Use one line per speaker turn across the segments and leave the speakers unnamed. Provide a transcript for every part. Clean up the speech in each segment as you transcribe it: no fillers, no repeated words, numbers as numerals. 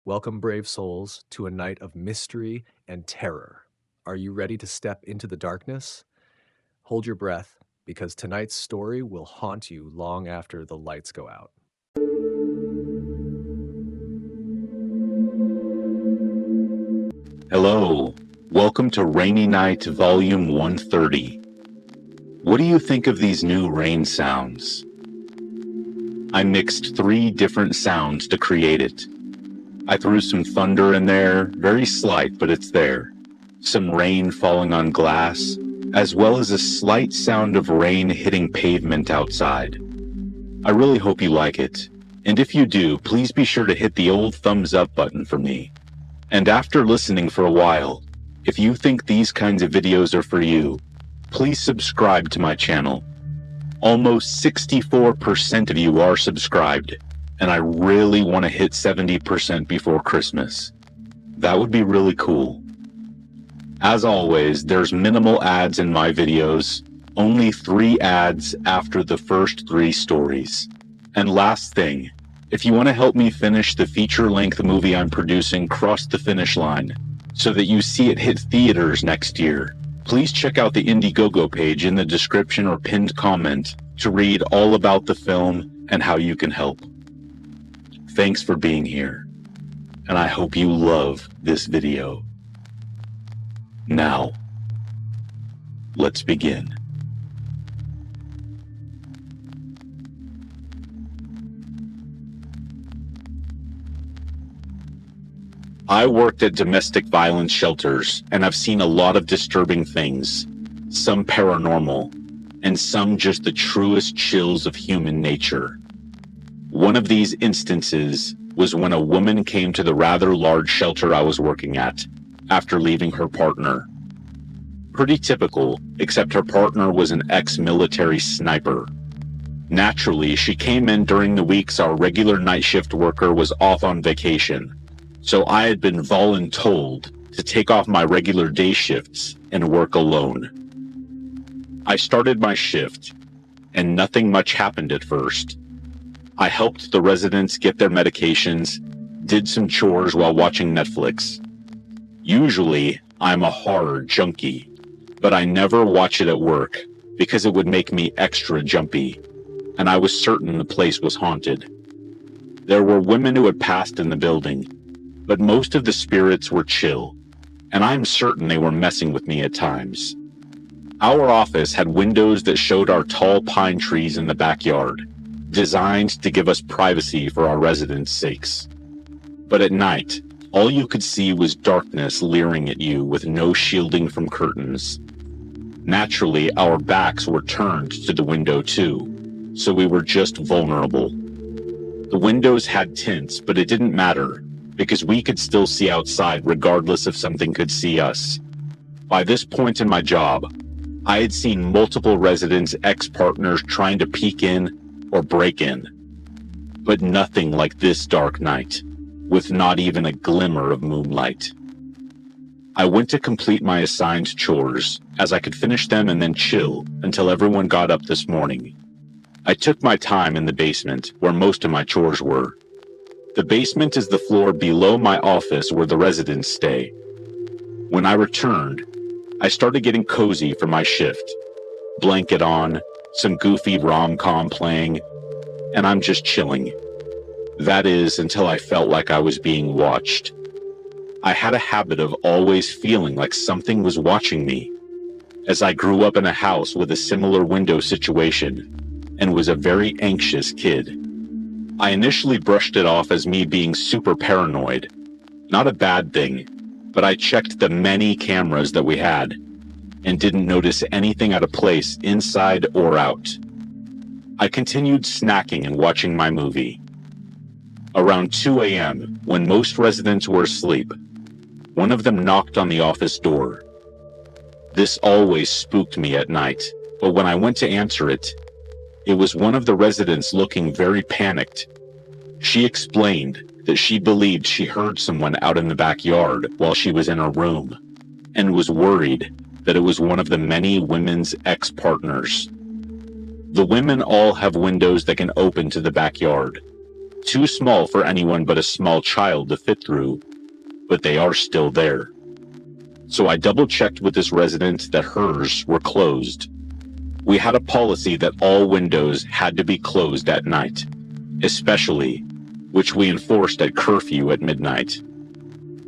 Welcome, brave souls, to a night of mystery and terror. Are you ready to step into the darkness? Hold your breath, because tonight's story will haunt you long after the lights go out.
Hello, welcome to Rainy Night Volume 130. What do you think of these new rain sounds? I mixed 3 different sounds to create it. I threw some thunder in there, very slight, but it's there. Some rain falling on glass, as well as a slight sound of rain hitting pavement outside. I really hope you like it, and if you do, please be sure to hit the old thumbs up button for me. And after listening for a while, if you think these kinds of videos are for you, please subscribe to my channel. Almost 64% of you are subscribed, and I really want to hit 70% before Christmas. That would be really cool. As always, there's minimal ads in my videos, only 3 ads after the first 3 stories. And last thing, if you want to help me finish the feature-length movie I'm producing Cross the Finish Line, so that you see it hit theaters next year, please check out the Indiegogo page in the description or pinned comment to read all about the film and how you can help. Thanks for being here, and I hope you love this video. Now, let's begin. I worked at domestic violence shelters, and I've seen a lot of disturbing things, some paranormal, and some just the truest chills of human nature. One of these instances was when a woman came to the rather large shelter I was working at after leaving her partner. Pretty typical, except her partner was an ex-military sniper. Naturally, she came in during the weeks our regular night shift worker was off on vacation. So I had been voluntold to take off my regular day shifts and work alone. I started my shift, and nothing much happened at first. I helped the residents get their medications, did some chores while watching Netflix. Usually, I'm a horror junkie, but I never watch it at work because it would make me extra jumpy, and I was certain the place was haunted. There were women who had passed in the building, but most of the spirits were chill, and I'm certain they were messing with me at times. Our office had windows that showed our tall pine trees in the backyard, designed to give us privacy for our residents' sakes. But at night, all you could see was darkness leering at you with no shielding from curtains. Naturally, our backs were turned to the window too, so we were just vulnerable. The windows had tints, but it didn't matter, because we could still see outside regardless if something could see us. By this point in my job, I had seen multiple residents' ex-partners trying to peek in or break in. But nothing like this dark night, with not even a glimmer of moonlight. I went to complete my assigned chores, as I could finish them and then chill until everyone got up this morning. I took my time in the basement, where most of my chores were. The basement is the floor below my office where the residents stay. When I returned, I started getting cozy for my shift. Blanket on, some goofy rom-com playing, and I'm just chilling. That is, until I felt like I was being watched. I had a habit of always feeling like something was watching me, as I grew up in a house with a similar window situation, and was a very anxious kid. I initially brushed it off as me being super paranoid. Not a bad thing, but I checked the many cameras that we had, and didn't notice anything out of place inside or out. I continued snacking and watching my movie. Around 2 a.m., when most residents were asleep, one of them knocked on the office door. This always spooked me at night, but when I went to answer it, it was one of the residents looking very panicked. She explained that she believed she heard someone out in the backyard while she was in her room, and was worried that it was one of the many women's ex-partners. The women all have windows that can open to the backyard, too small for anyone but a small child to fit through, but they are still there. So I double-checked with this resident that hers were closed. We had a policy that all windows had to be closed at night, especially, which we enforced at curfew at midnight.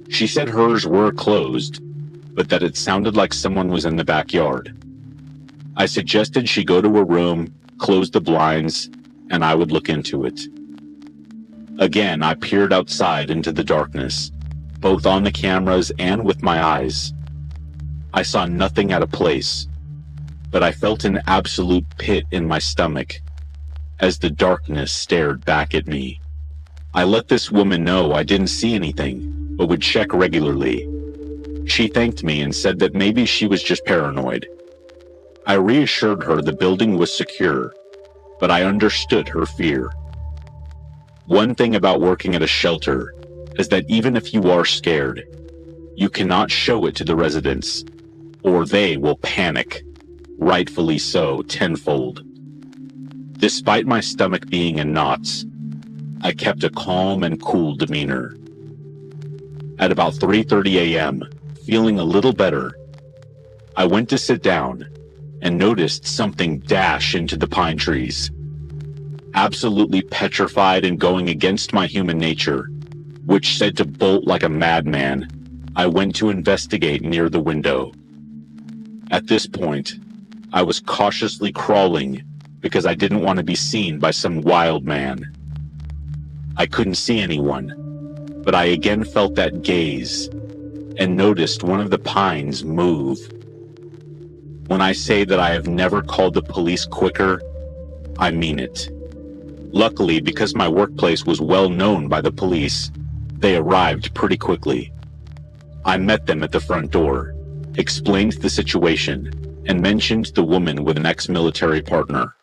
She said hers were closed, but that it sounded like someone was in the backyard. I suggested she go to her room, close the blinds, and I would look into it. Again, I peered outside into the darkness, both on the cameras and with my eyes. I saw nothing out of place, but I felt an absolute pit in my stomach as the darkness stared back at me. I let this woman know I didn't see anything, but would check regularly. She thanked me and said that maybe she was just paranoid. I reassured her the building was secure, but I understood her fear. One thing about working at a shelter is that even if you are scared, you cannot show it to the residents, or they will panic, rightfully so, tenfold. Despite my stomach being in knots, I kept a calm and cool demeanor. At about 3:30 a.m., feeling a little better, I went to sit down and noticed something dash into the pine trees. Absolutely petrified and going against my human nature, which said to bolt like a madman, I went to investigate near the window. At this point, I was cautiously crawling because I didn't want to be seen by some wild man. I couldn't see anyone, but I again felt that gaze and noticed one of the pines move. When I say that I have never called the police quicker, I mean it. Luckily, because my workplace was well known by the police, they arrived pretty quickly. I met them at the front door, explained the situation, and mentioned the woman with an ex-military partner.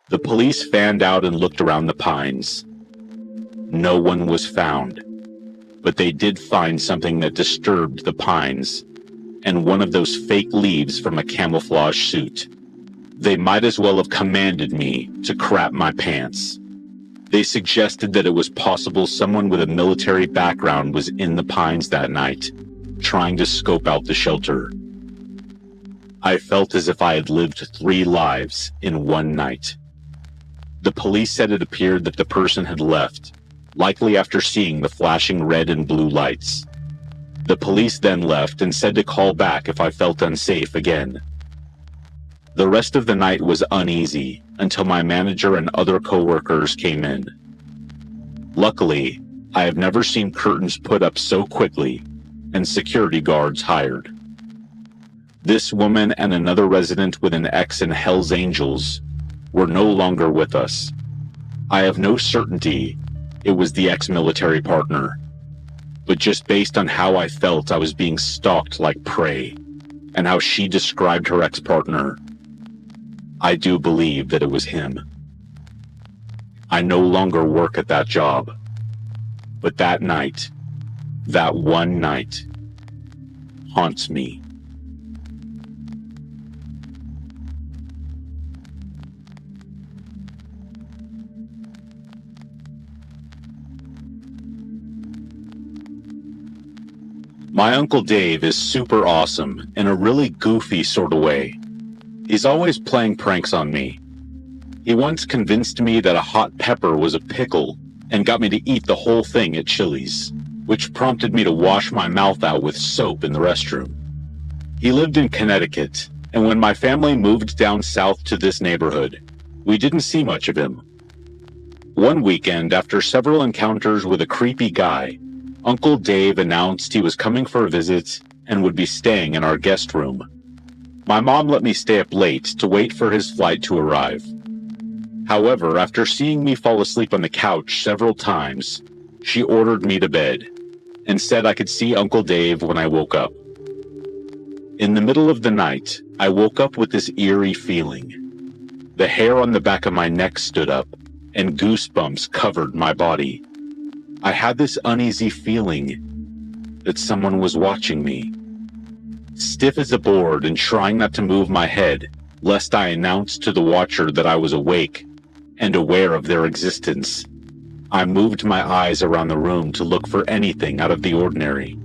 The police fanned out and looked around the pines. No one was found, but they did find something that disturbed the pines, and one of those fake leaves from a camouflage suit. They might as well have commanded me to crap my pants. They suggested that it was possible someone with a military background was in the pines that night, trying to scope out the shelter. I felt as if I had lived 3 lives in one night. The police said it appeared that the person had left, likely after seeing the flashing red and blue lights. The police then left and said to call back if I felt unsafe again. The rest of the night was uneasy until my manager and other coworkers came in. Luckily, I have never seen curtains put up so quickly and security guards hired. This woman and another resident with an ex in Hell's Angels were no longer with us. I have no certainty it was the ex-military partner, but just based on how I felt I was being stalked like prey, and how she described her ex-partner, I do believe that it was him. I no longer work at that job, but that night, that one night, haunts me. My Uncle Dave is super awesome in a really goofy sort of way. He's always playing pranks on me. He once convinced me that a hot pepper was a pickle and got me to eat the whole thing at Chili's, which prompted me to wash my mouth out with soap in the restroom. He lived in Connecticut, and when my family moved down south to this neighborhood, we didn't see much of him. One weekend, after several encounters with a creepy guy, Uncle Dave announced he was coming for a visit and would be staying in our guest room. My mom let me stay up late to wait for his flight to arrive. However, after seeing me fall asleep on the couch several times, she ordered me to bed and said I could see Uncle Dave when I woke up. In the middle of the night, I woke up with this eerie feeling. The hair on the back of my neck stood up, and goosebumps covered my body. I had this uneasy feeling that someone was watching me. Stiff as a board and trying not to move my head, lest I announce to the watcher that I was awake and aware of their existence, I moved my eyes around the room to look for anything out of the ordinary.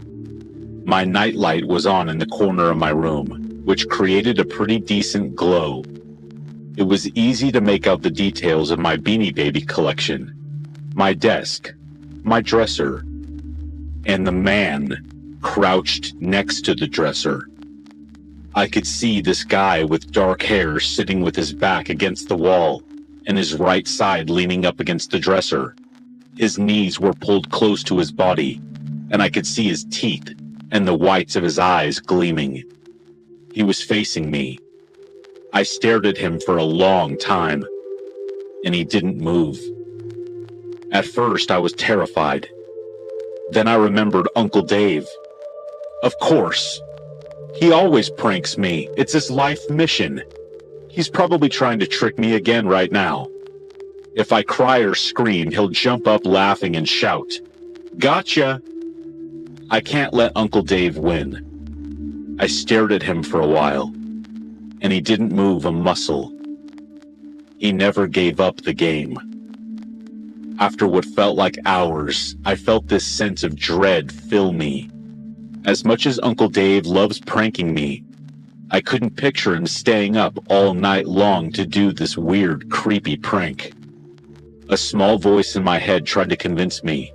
My nightlight was on in the corner of my room, which created a pretty decent glow. It was easy to make out the details of my Beanie Baby collection, my desk, my dresser, and the man crouched next to the dresser. I could see this guy with dark hair sitting with his back against the wall and his right side leaning up against the dresser. His knees were pulled close to his body, and I could see his teeth and the whites of his eyes gleaming. He was facing me. I stared at him for a long time, and he didn't move. At first, I was terrified. Then I remembered Uncle Dave. Of course. He always pranks me. It's his life mission. He's probably trying to trick me again right now. If I cry or scream, he'll jump up laughing and shout, "Gotcha!" I can't let Uncle Dave win. I stared at him for a while, and he didn't move a muscle. He never gave up the game. After what felt like hours, I felt this sense of dread fill me. As much as Uncle Dave loves pranking me, I couldn't picture him staying up all night long to do this weird, creepy prank. A small voice in my head tried to convince me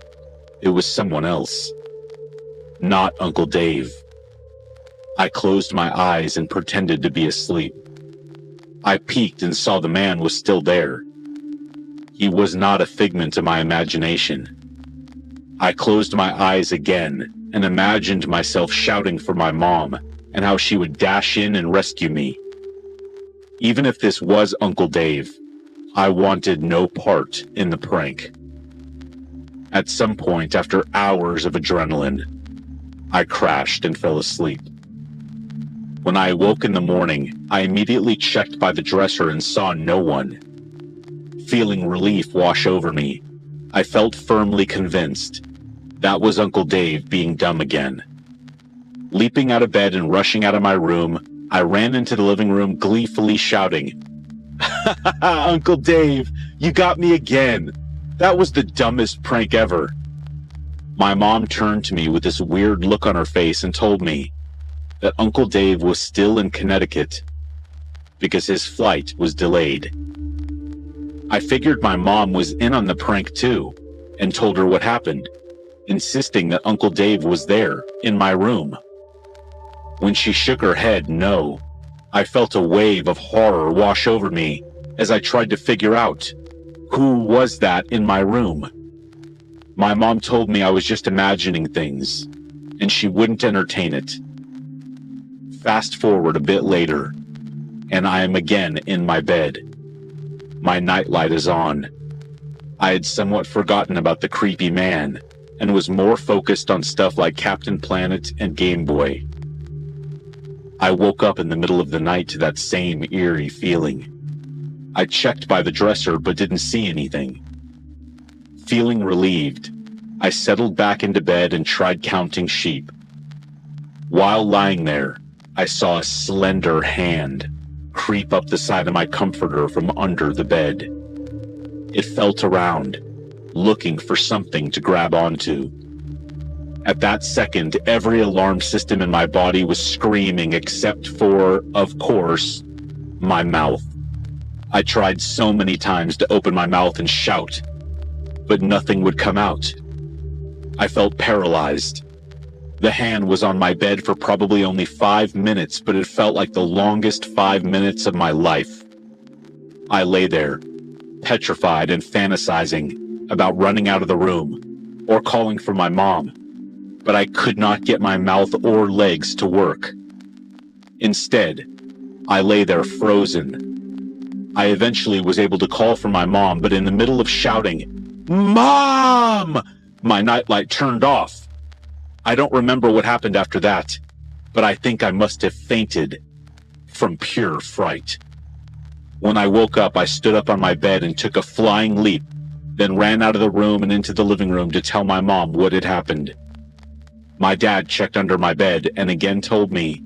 it was someone else, not Uncle Dave. I closed my eyes and pretended to be asleep. I peeked and saw the man was still there. He was not a figment of my imagination. I closed my eyes again and imagined myself shouting for my mom and how she would dash in and rescue me. Even if this was Uncle Dave, I wanted no part in the prank. At some point, after hours of adrenaline, I crashed and fell asleep. When I awoke in the morning, I immediately checked by the dresser and saw no one. Feeling relief wash over me, I felt firmly convinced that was Uncle Dave being dumb again. Leaping out of bed and rushing out of my room, I ran into the living room gleefully shouting, "Uncle Dave, you got me again. That was the dumbest prank ever." My mom turned to me with this weird look on her face and told me that Uncle Dave was still in Connecticut because his flight was delayed. I figured my mom was in on the prank too and told her what happened, insisting that Uncle Dave was there in my room. When she shook her head no, I felt a wave of horror wash over me as I tried to figure out who was that in my room. My mom told me I was just imagining things, and she wouldn't entertain it. Fast forward a bit later, and I am again in my bed. My nightlight is on. I had somewhat forgotten about the creepy man, and was more focused on stuff like Captain Planet and Game Boy. I woke up in the middle of the night to that same eerie feeling. I checked by the dresser but didn't see anything. Feeling relieved, I settled back into bed and tried counting sheep. While lying there, I saw a slender hand creep up the side of my comforter from under the bed. It felt around, looking for something to grab onto. At that second, every alarm system in my body was screaming except for, of course, my mouth. I tried so many times to open my mouth and shout, but nothing would come out. I felt paralyzed. The hand was on my bed for probably only 5 minutes, but it felt like the longest 5 minutes of my life. I lay there, petrified and fantasizing about running out of the room or calling for my mom, but I could not get my mouth or legs to work. Instead, I lay there frozen. I eventually was able to call for my mom, but in the middle of shouting, "Mom!" my nightlight turned off. I don't remember what happened after that, but I think I must have fainted from pure fright. When I woke up, I stood up on my bed and took a flying leap, then ran out of the room and into the living room to tell my mom what had happened. My dad checked under my bed and again told me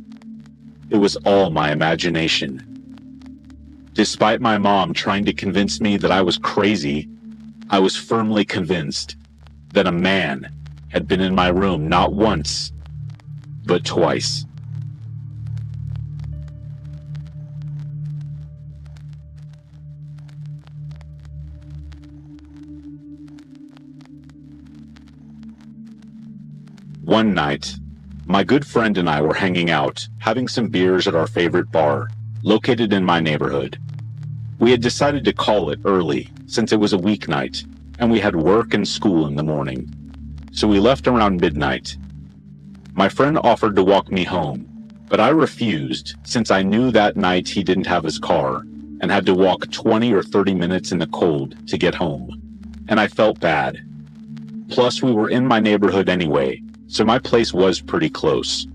it was all my imagination. Despite my mom trying to convince me that I was crazy, I was firmly convinced that a man had been in my room not once, but twice. One night, my good friend and I were hanging out, having some beers at our favorite bar, located in my neighborhood. We had decided to call it early, since it was a weeknight, and we had work and school in the morning. So we left around midnight. My friend offered to walk me home, but I refused, since I knew that night he didn't have his car, and had to walk 20 or 30 minutes in the cold to get home. And I felt bad. Plus, we were in my neighborhood anyway, so my place was pretty close.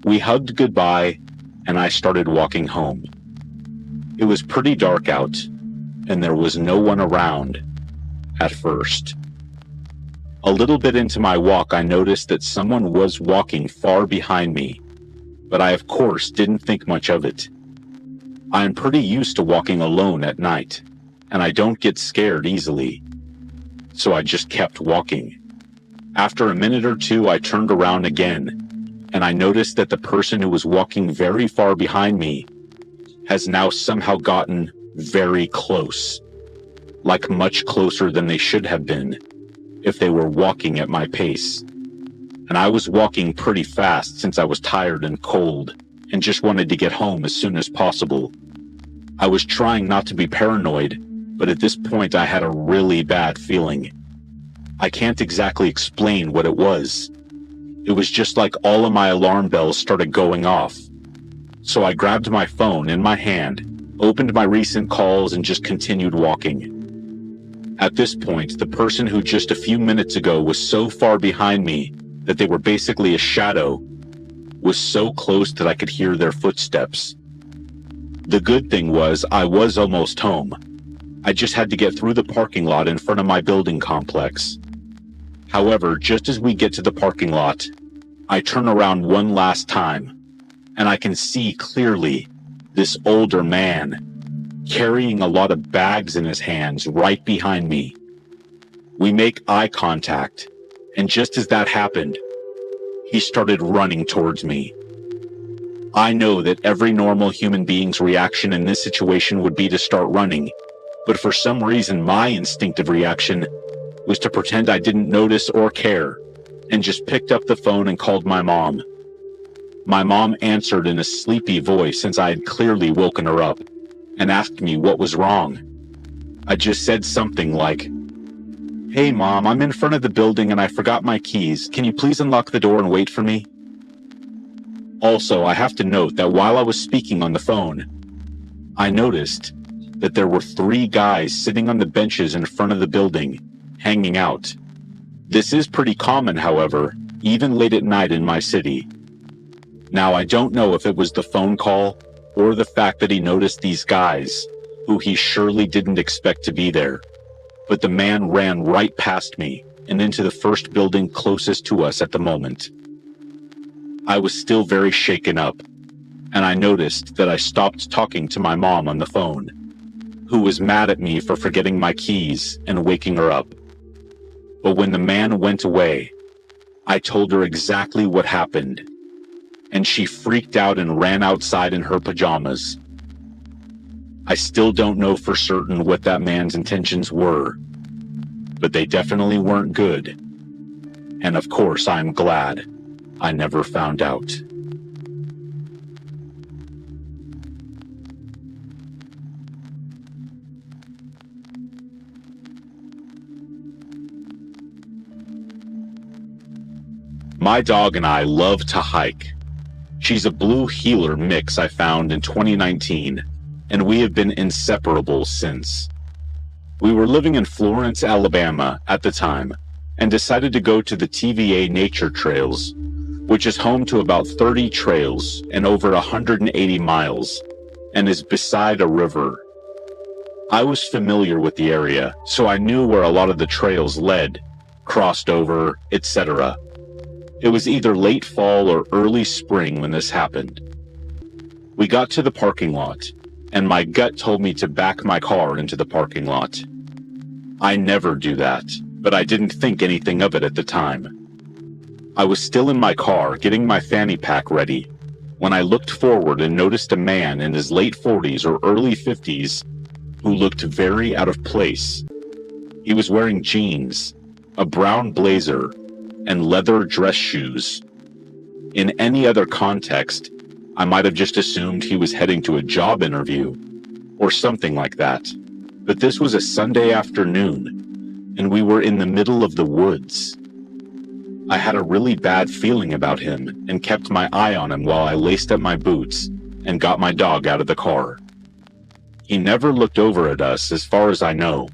We hugged goodbye, and I started walking home. It was pretty dark out, and there was no one around at first. A little bit into my walk, I noticed that someone was walking far behind me, but I of course didn't think much of it. I am pretty used to walking alone at night, and I don't get scared easily, so I just kept walking. After a minute or two, I turned around again, and I noticed that the person who was walking very far behind me has now somehow gotten very close, like much closer than they should have been if they were walking at my pace. And I was walking pretty fast since I was tired and cold and just wanted to get home as soon as possible. I was trying not to be paranoid, but at this point I had a really bad feeling. I can't exactly explain what it was. It was just like all of my alarm bells started going off. So I grabbed my phone in my hand, opened my recent calls, and just continued walking. At this point, the person who just a few minutes ago was so far behind me that they were basically a shadow was so close that I could hear their footsteps. The good thing was I was almost home. I just had to get through the parking lot in front of my building complex. However, just as we get to the parking lot, I turn around one last time, and I can see clearly this older man carrying a lot of bags in his hands right behind me. We make eye contact, and just as that happened, he started running towards me. I know that every normal human being's reaction in this situation would be to start running, but for some reason my instinctive reaction was to pretend I didn't notice or care, and just picked up the phone and called my mom. My mom answered in a sleepy voice since I had clearly woken her up, and asked me what was wrong. I just said something like, "Hey Mom, I'm in front of the building and I forgot my keys. Can you please unlock the door and wait for me?" Also, I have to note that while I was speaking on the phone, I noticed that there were 3 guys sitting on the benches in front of the building, hanging out. This is pretty common, however, even late at night in my city. Now, I don't know if it was the phone call or the fact that he noticed these guys, who he surely didn't expect to be there, but the man ran right past me and into the first building closest to us at the moment. I was still very shaken up, and I noticed that I stopped talking to my mom on the phone, who was mad at me for forgetting my keys and waking her up. But when the man went away, I told her exactly what happened, and she freaked out and ran outside in her pajamas. I still don't know for certain what that man's intentions were, but they definitely weren't good. And of course, I'm glad I never found out. My dog and I love to hike. She's a blue heeler mix I found in 2019, and we have been inseparable since. We were living in Florence, Alabama at the time, and decided to go to the TVA Nature Trails, which is home to about 30 trails and over 180 miles, and is beside a river. I was familiar with the area, so I knew where a lot of the trails led, crossed over, etc. It was either late fall or early spring when this happened. We got to the parking lot, and my gut told me to back my car into the parking lot. I never do that, but I didn't think anything of it at the time. I was still in my car getting my fanny pack ready when I looked forward and noticed a man in his late 40s or early 50s who looked very out of place. He was wearing jeans, a brown blazer, and leather dress shoes. In any other context, I might have just assumed he was heading to a job interview or something like that. But this was a Sunday afternoon, and we were in the middle of the woods. I had a really bad feeling about him and kept my eye on him while I laced up my boots and got my dog out of the car. He never looked over at us as far as I know.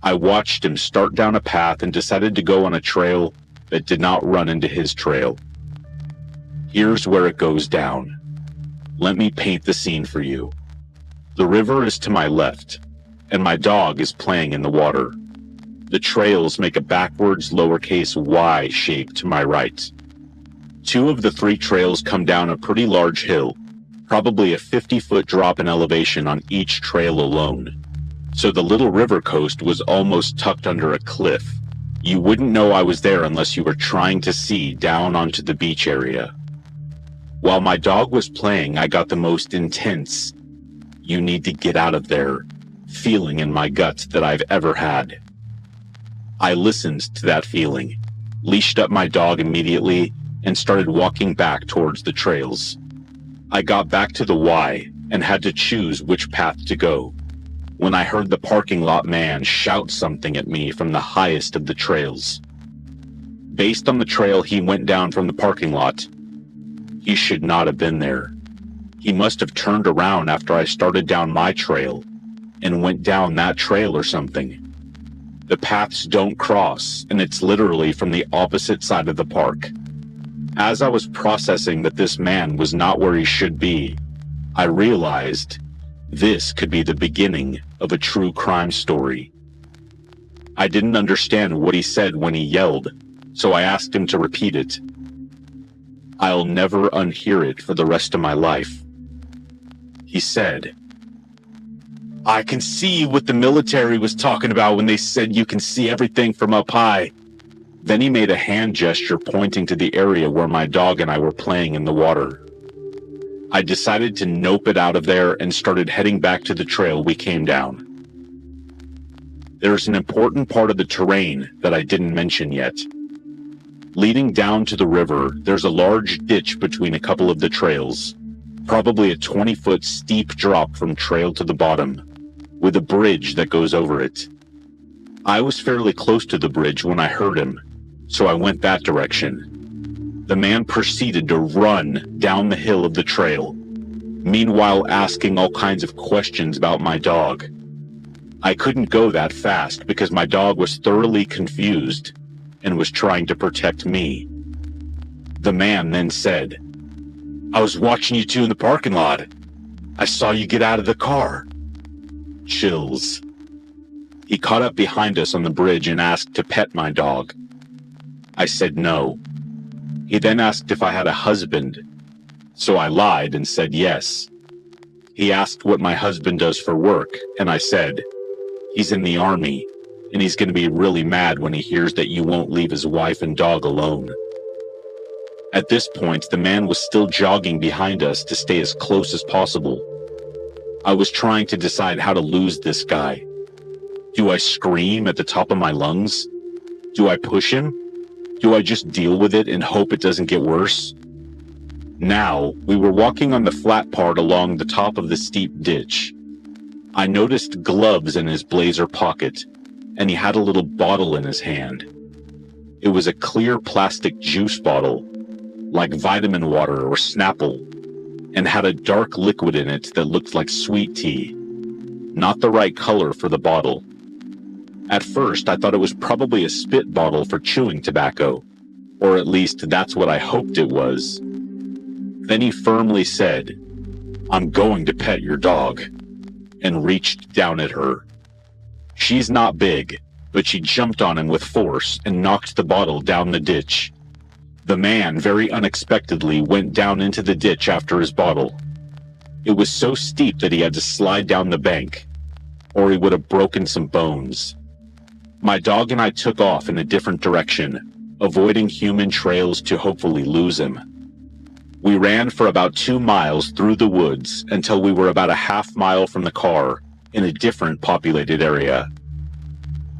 I watched him start down a path and decided to go on a trail that did not run into his trail. Here's where it goes down. Let me paint the scene for you. The river is to my left, and my dog is playing in the water. The trails make a backwards lowercase y shape to my right. Two of the three trails come down a pretty large hill, probably a 50-foot drop in elevation on each trail alone. So the little river coast was almost tucked under a cliff. You wouldn't know I was there unless you were trying to see down onto the beach area. While my dog was playing, I got the most intense, "you need to get out of there" feeling in my gut that I've ever had. I listened to that feeling, leashed up my dog immediately, and started walking back towards the trails. I got back to the Y and had to choose which path to go when I heard the parking lot man shout something at me from the highest of the trails. Based on the trail he went down from the parking lot, he should not have been there. He must have turned around after I started down my trail and went down that trail or something. The paths don't cross, and it's literally from the opposite side of the park. As I was processing that this man was not where he should be, I realized this could be the beginning of a true crime story. I didn't understand what he said when he yelled, so I asked him to repeat it. I'll never unhear it for the rest of my life. He said, "I can see what the military was talking about when they said you can see everything from up high." Then he made a hand gesture pointing to the area where my dog and I were playing in the water. I decided to nope it out of there and started heading back to the trail we came down. There's an important part of the terrain that I didn't mention yet. Leading down to the river, there's a large ditch between a couple of the trails, probably a 20-foot steep drop from trail to the bottom, with a bridge that goes over it. I was fairly close to the bridge when I heard him, so I went that direction. The man proceeded to run down the hill of the trail, meanwhile asking all kinds of questions about my dog. I couldn't go that fast because my dog was thoroughly confused and was trying to protect me. The man then said, "I was watching you two in the parking lot. I saw you get out of the car." Chills. He caught up behind us on the bridge and asked to pet my dog. I said no. He then asked if I had a husband, so I lied and said yes. He asked what my husband does for work, and I said, "He's in the army, and he's going to be really mad when he hears that you won't leave his wife and dog alone." At this point, the man was still jogging behind us to stay as close as possible. I was trying to decide how to lose this guy. Do I scream at the top of my lungs? Do I push him? Do I just deal with it and hope it doesn't get worse? Now, we were walking on the flat part along the top of the steep ditch. I noticed gloves in his blazer pocket, and he had a little bottle in his hand. It was a clear plastic juice bottle, like vitamin water or Snapple, and had a dark liquid in it that looked like sweet tea. Not the right color for the bottle. At first, I thought it was probably a spit bottle for chewing tobacco, or at least that's what I hoped it was. Then he firmly said, "I'm going to pet your dog," and reached down at her. She's not big, but she jumped on him with force and knocked the bottle down the ditch. The man, very unexpectedly, went down into the ditch after his bottle. It was so steep that he had to slide down the bank, or he would have broken some bones. My dog and I took off in a different direction, avoiding human trails to hopefully lose him. We ran for about 2 miles through the woods until we were about a half mile from the car in a different populated area.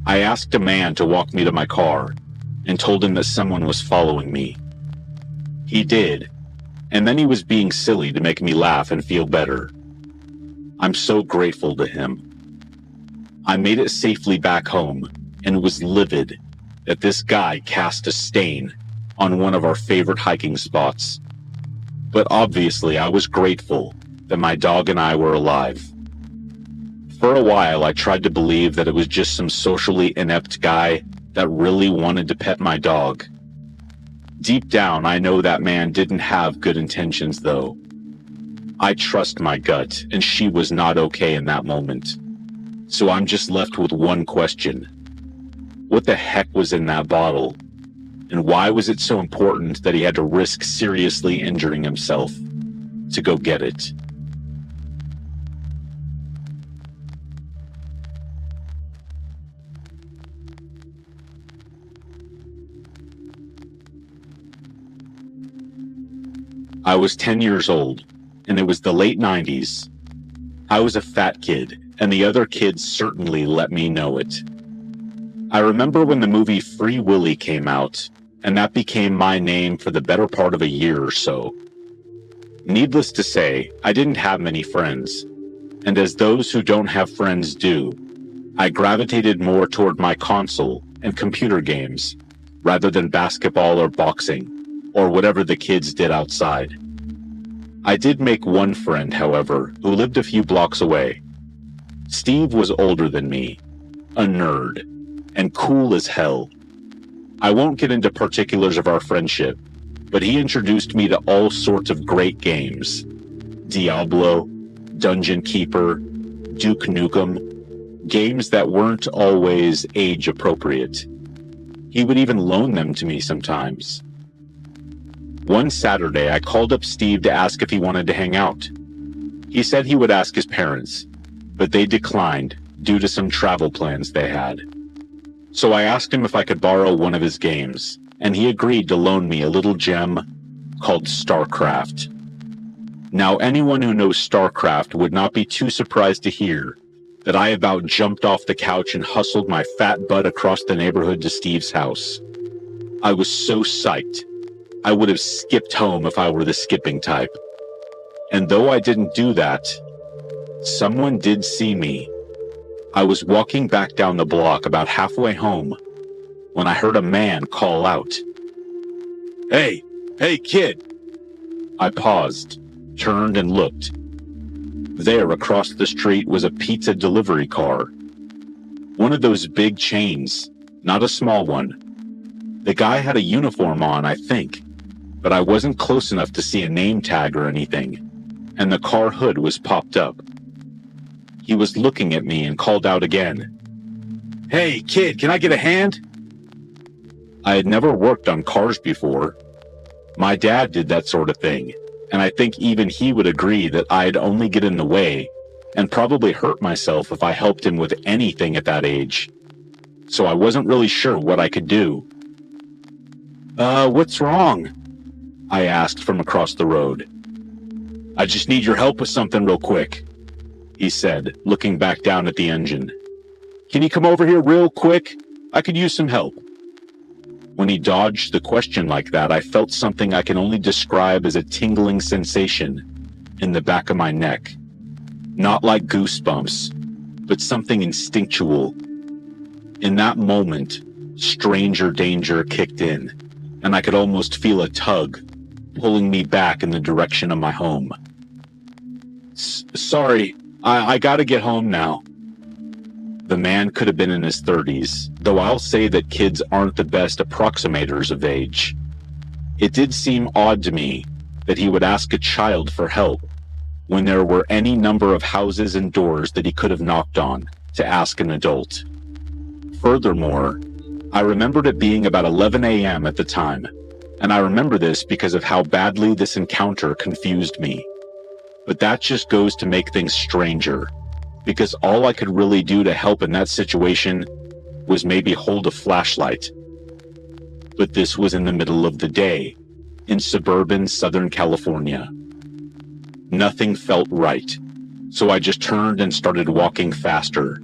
I asked a man to walk me to my car and told him that someone was following me. He did, and then he was being silly to make me laugh and feel better. I'm so grateful to him. I made it safely back home and was livid that this guy cast a stain on one of our favorite hiking spots. But obviously I was grateful that my dog and I were alive. For a while I tried to believe that it was just some socially inept guy that really wanted to pet my dog. Deep down I know that man didn't have good intentions though. I trust my gut, and she was not okay in that moment. So I'm just left with one question. What the heck was in that bottle? And why was it so important that he had to risk seriously injuring himself to go get it? I was 10 years old, and it was the late 90s. I was a fat kid, and the other kids certainly let me know it. I remember when the movie Free Willy came out, and that became my name for the better part of a year or so. Needless to say, I didn't have many friends, and as those who don't have friends do, I gravitated more toward my console and computer games, rather than basketball or boxing, or whatever the kids did outside. I did make one friend, however, who lived a few blocks away. Steve was older than me, a nerd, and cool as hell. I won't get into particulars of our friendship, but he introduced me to all sorts of great games. Diablo, Dungeon Keeper, Duke Nukem, games that weren't always age appropriate. He would even loan them to me sometimes. One Saturday, I called up Steve to ask if he wanted to hang out. He said he would ask his parents, but they declined due to some travel plans they had. So I asked him if I could borrow one of his games, and he agreed to loan me a little gem called StarCraft. Now, anyone who knows StarCraft would not be too surprised to hear that I about jumped off the couch and hustled my fat butt across the neighborhood to Steve's house. I was so psyched. I would have skipped home if I were the skipping type. And though I didn't do that, someone did see me. I was walking back down the block about halfway home when I heard a man call out, "Hey, hey kid!" I paused, turned and looked. There across the street was a pizza delivery car. One of those big chains, not a small one. The guy had a uniform on, I think, but I wasn't close enough to see a name tag or anything, and the car hood was popped up. He was looking at me and called out again, "Hey, kid, can I get a hand?" I had never worked on cars before. My dad did that sort of thing, and I think even he would agree that I'd only get in the way and probably hurt myself if I helped him with anything at that age. So I wasn't really sure what I could do. What's wrong?" I asked from across the road. "I just need your help with something real quick," he said, looking back down at the engine. "Can you come over here real quick? I could use some help." When he dodged the question like that, I felt something I can only describe as a tingling sensation in the back of my neck. Not like goosebumps, but something instinctual. In that moment, stranger danger kicked in, and I could almost feel a tug pulling me back in the direction of my home. Sorry, I gotta get home now." The man could have been in his 30s, though I'll say that kids aren't the best approximators of age. It did seem odd to me that he would ask a child for help when there were any number of houses and doors that he could have knocked on to ask an adult. Furthermore, I remembered it being about 11 a.m. at the time, and I remember this because of how badly this encounter confused me. But that just goes to make things stranger, because all I could really do to help in that situation was maybe hold a flashlight. But this was in the middle of the day, in suburban Southern California. Nothing felt right, so I just turned and started walking faster.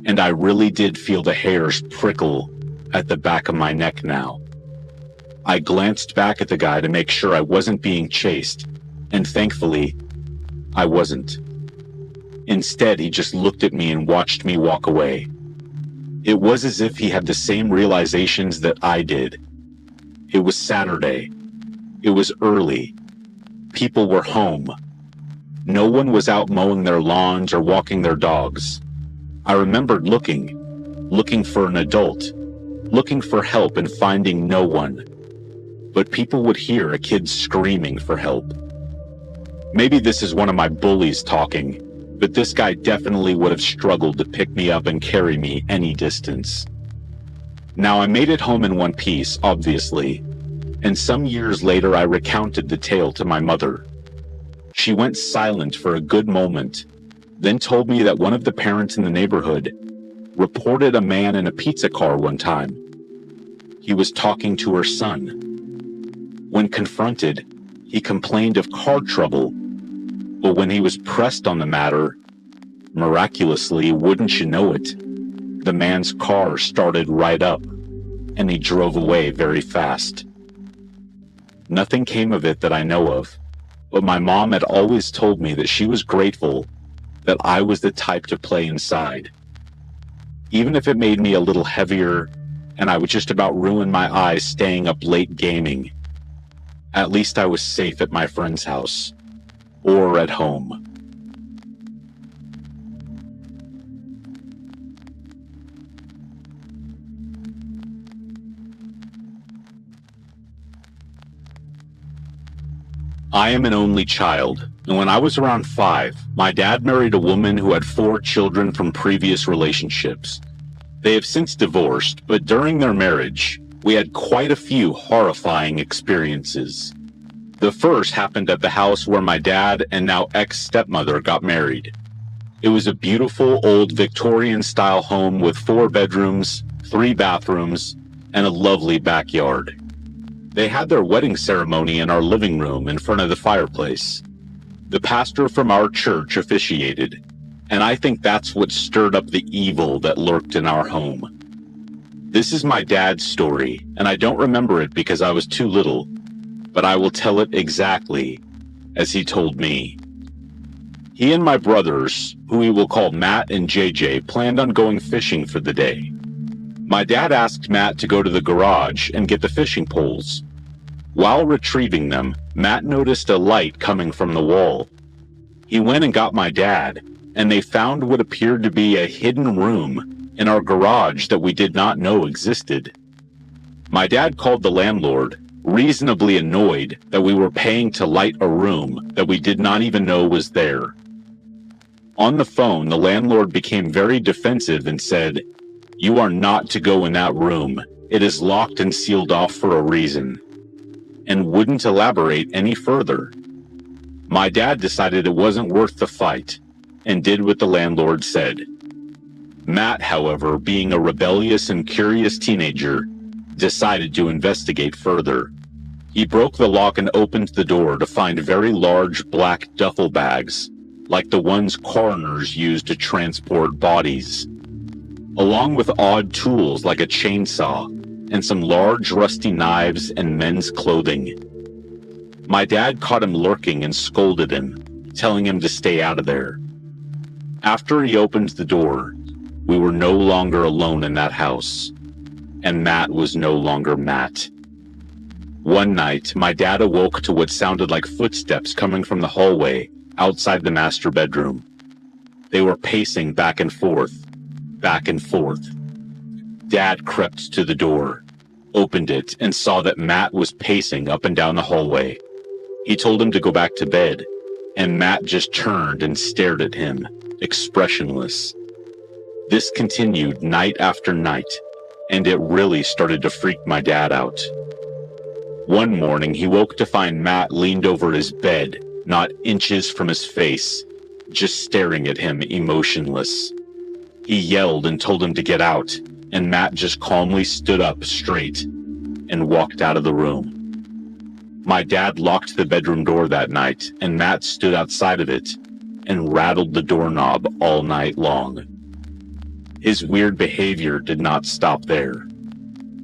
And I really did feel the hairs prickle at the back of my neck now. I glanced back at the guy to make sure I wasn't being chased, and thankfully, I wasn't. Instead, he just looked at me and watched me walk away. It was as if he had the same realizations that I did. It was Saturday. It was early. People were home. No one was out mowing their lawns or walking their dogs. I remembered looking for an adult, looking for help and finding no one. But people would hear a kid screaming for help. Maybe this is one of my bullies talking, but this guy definitely would have struggled to pick me up and carry me any distance. Now, I made it home in one piece, obviously, and some years later I recounted the tale to my mother. She went silent for a good moment, then told me that one of the parents in the neighborhood reported a man in a pizza car one time. He was talking to her son. When confronted, he complained of car trouble, but when he was pressed on the matter, miraculously, wouldn't you know it, the man's car started right up, and he drove away very fast. Nothing came of it that I know of, but my mom had always told me that she was grateful that I was the type to play inside. Even if it made me a little heavier and I would just about ruin my eyes staying up late gaming, at least I was safe at my friend's house or at home. I am an only child, and when I was around 5, my dad married a woman who had 4 children from previous relationships. They have since divorced, but during their marriage, we had quite a few horrifying experiences. The first happened at the house where my dad and now ex-stepmother got married. It was a beautiful old Victorian-style home with 4 bedrooms, 3 bathrooms, and a lovely backyard. They had their wedding ceremony in our living room in front of the fireplace. The pastor from our church officiated, and I think that's what stirred up the evil that lurked in our home. This is my dad's story, and I don't remember it because I was too little, but I will tell it exactly as he told me. He and my brothers, who we will call Matt and JJ, planned on going fishing for the day. My dad asked Matt to go to the garage and get the fishing poles. While retrieving them, Matt noticed a light coming from the wall. He went and got my dad, and they found what appeared to be a hidden room in our garage that we did not know existed. My dad called the landlord, reasonably annoyed that we were paying to light a room that we did not even know was there. On the phone, the landlord became very defensive and said, "You are not to go in that room. It is locked and sealed off for a reason," and wouldn't elaborate any further. My dad decided it wasn't worth the fight and did what the landlord said. Matt, however, being a rebellious and curious teenager, decided to investigate further. He broke the lock and opened the door to find very large black duffel bags, like the ones coroners use to transport bodies, along with odd tools like a chainsaw and some large rusty knives and men's clothing. My dad caught him lurking and scolded him, telling him to stay out of there. After he opened the door, we were no longer alone in that house, and Matt was no longer Matt. One night, my dad awoke to what sounded like footsteps coming from the hallway outside the master bedroom. They were pacing back and forth, back and forth. Dad crept to the door, opened it, and saw that Matt was pacing up and down the hallway. He told him to go back to bed, and Matt just turned and stared at him, expressionless. This continued night after night, and it really started to freak my dad out. One morning, he woke to find Matt leaned over his bed, not inches from his face, just staring at him emotionless. He yelled and told him to get out, and Matt just calmly stood up straight and walked out of the room. My dad locked the bedroom door that night, and Matt stood outside of it and rattled the doorknob all night long. His weird behavior did not stop there.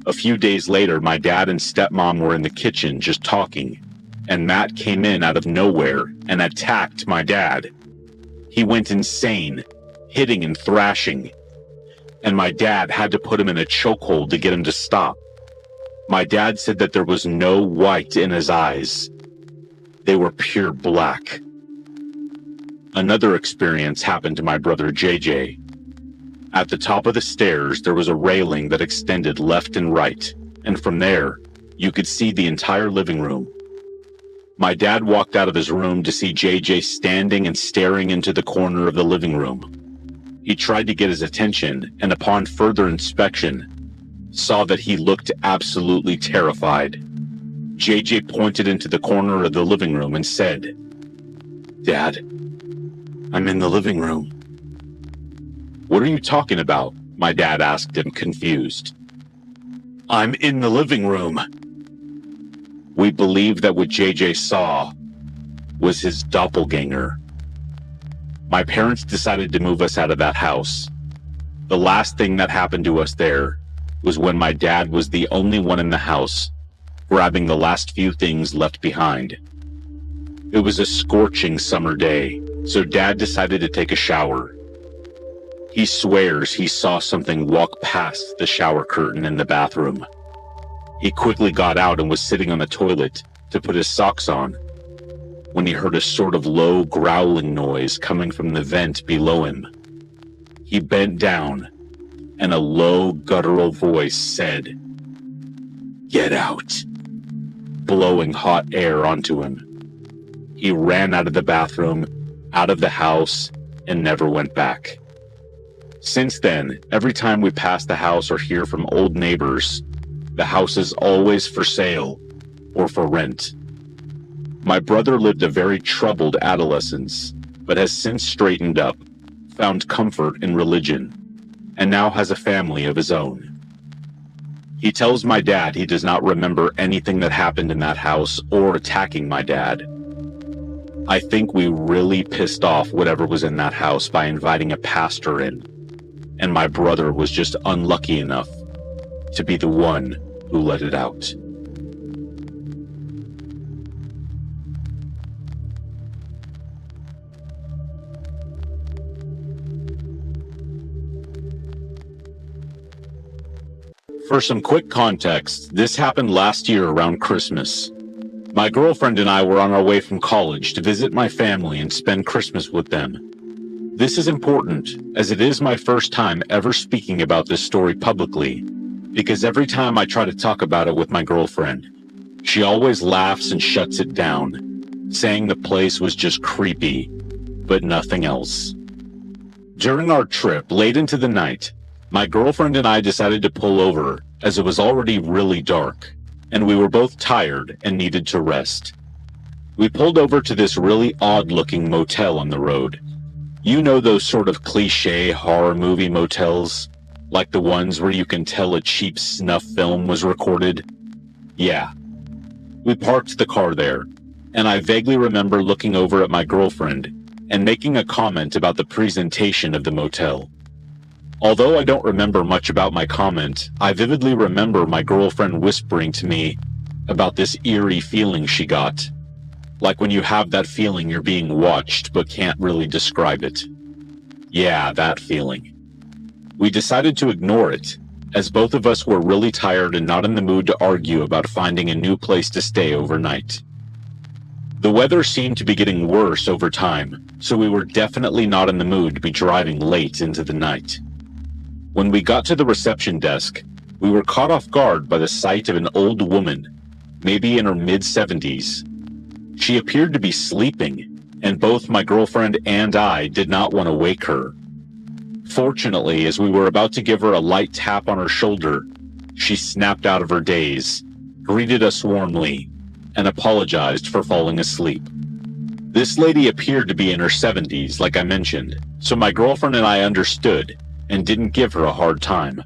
A few days later, my dad and stepmom were in the kitchen just talking, and Matt came in out of nowhere and attacked my dad. He went insane, hitting and thrashing, and my dad had to put him in a chokehold to get him to stop. My dad said that there was no white in his eyes. They were pure black. Another experience happened to my brother JJ. At the top of the stairs, there was a railing that extended left and right, and from there, you could see the entire living room. My dad walked out of his room to see JJ standing and staring into the corner of the living room. He tried to get his attention, and upon further inspection, saw that he looked absolutely terrified. JJ pointed into the corner of the living room and said, "Dad, I'm in the living room." "What are you talking about?" my dad asked him, confused. "I'm in the living room." We believed that what JJ saw was his doppelganger. My parents decided to move us out of that house. The last thing that happened to us there was when my dad was the only one in the house, grabbing the last few things left behind. It was a scorching summer day, so Dad decided to take a shower. He swears he saw something walk past the shower curtain in the bathroom. He quickly got out and was sitting on the toilet to put his socks on when he heard a sort of low growling noise coming from the vent below him. He bent down, and a low guttural voice said, "Get out," blowing hot air onto him. He ran out of the bathroom, out of the house, and never went back. Since then, every time we pass the house or hear from old neighbors, the house is always for sale or for rent. My brother lived a very troubled adolescence, but has since straightened up, found comfort in religion, and now has a family of his own. He tells my dad he does not remember anything that happened in that house or attacking my dad. I think we really pissed off whatever was in that house by inviting a pastor in, and my brother was just unlucky enough to be the one who let it out. For some quick context, this happened last year around Christmas. My girlfriend and I were on our way from college to visit my family and spend Christmas with them. This is important, as it is my first time ever speaking about this story publicly, because every time I try to talk about it with my girlfriend, she always laughs and shuts it down, saying the place was just creepy, but nothing else. During our trip, late into the night, my girlfriend and I decided to pull over as it was already really dark, and we were both tired and needed to rest. We pulled over to this really odd-looking motel on the road. You know those sort of cliché horror movie motels? Like the ones where you can tell a cheap snuff film was recorded? Yeah. We parked the car there, and I vaguely remember looking over at my girlfriend and making a comment about the presentation of the motel. Although I don't remember much about my comment, I vividly remember my girlfriend whispering to me about this eerie feeling she got. Like when you have that feeling you're being watched but can't really describe it. Yeah, that feeling. We decided to ignore it, as both of us were really tired and not in the mood to argue about finding a new place to stay overnight. The weather seemed to be getting worse over time, so we were definitely not in the mood to be driving late into the night. When we got to the reception desk, we were caught off guard by the sight of an old woman, maybe in her mid-70s. She appeared to be sleeping, and both my girlfriend and I did not want to wake her. Fortunately, as we were about to give her a light tap on her shoulder, she snapped out of her daze, greeted us warmly, and apologized for falling asleep. This lady appeared to be in her 70s, like I mentioned, so my girlfriend and I understood and didn't give her a hard time.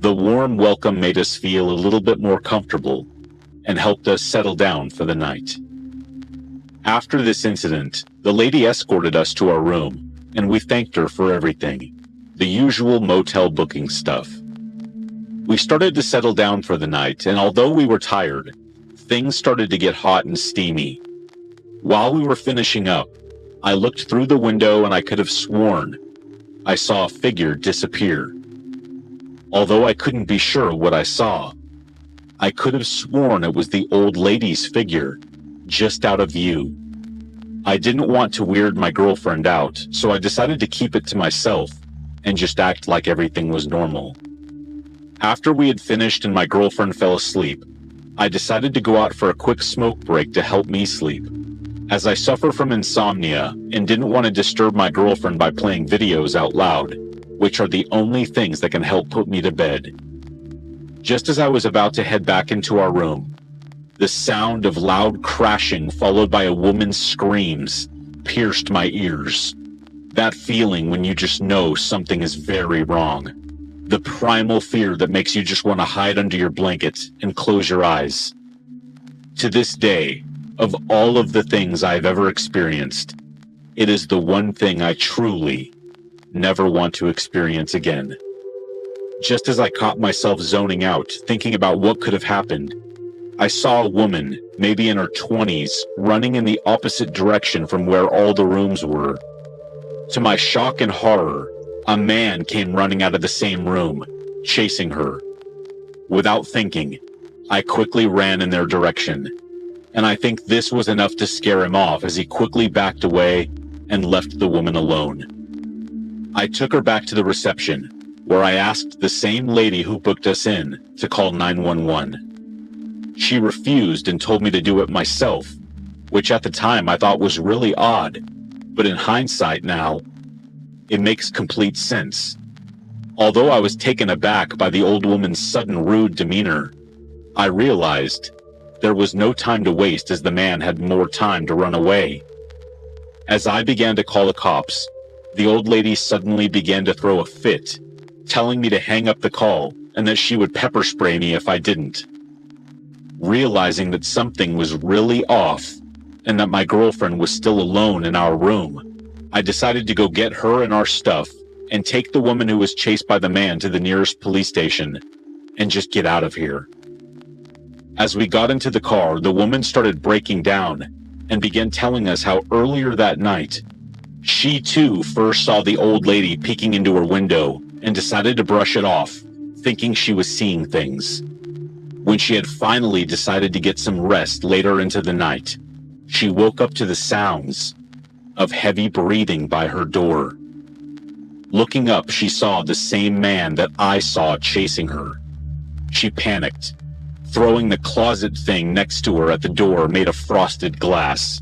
The warm welcome made us feel a little bit more comfortable and helped us settle down for the night. After this incident, the lady escorted us to our room, and we thanked her for everything, the usual motel booking stuff. We started to settle down for the night, and although we were tired, things started to get hot and steamy. While we were finishing up, I looked through the window and I could have sworn I saw a figure disappear. Although I couldn't be sure what I saw, I could have sworn it was the old lady's figure, just out of view. I didn't want to weird my girlfriend out, so I decided to keep it to myself and just act like everything was normal. After we had finished and my girlfriend fell asleep, I decided to go out for a quick smoke break to help me sleep, as I suffer from insomnia and didn't want to disturb my girlfriend by playing videos out loud, which are the only things that can help put me to bed. Just as I was about to head back into our room, the sound of loud crashing followed by a woman's screams pierced my ears. That feeling when you just know something is very wrong. The primal fear that makes you just want to hide under your blanket and close your eyes. To this day, of all of the things I've ever experienced, it is the one thing I truly never want to experience again. Just as I caught myself zoning out, thinking about what could have happened, I saw a woman, maybe in her 20s, running in the opposite direction from where all the rooms were. To my shock and horror, a man came running out of the same room, chasing her. Without thinking, I quickly ran in their direction, and I think this was enough to scare him off as he quickly backed away and left the woman alone. I took her back to the reception, where I asked the same lady who booked us in to call 911. She refused and told me to do it myself, which at the time I thought was really odd, but in hindsight now, it makes complete sense. Although I was taken aback by the old woman's sudden rude demeanor, I realized there was no time to waste as the man had more time to run away. As I began to call the cops, the old lady suddenly began to throw a fit, telling me to hang up the call and that she would pepper spray me if I didn't. Realizing that something was really off and that my girlfriend was still alone in our room, I decided to go get her and our stuff and take the woman who was chased by the man to the nearest police station and just get out of here. As we got into the car, the woman started breaking down and began telling us how earlier that night, she too first saw the old lady peeking into her window and decided to brush it off, thinking she was seeing things. When she had finally decided to get some rest later into the night, she woke up to the sounds of heavy breathing by her door. Looking up, she saw the same man that I saw chasing her. She panicked, throwing the closet thing next to her at the door made of frosted glass,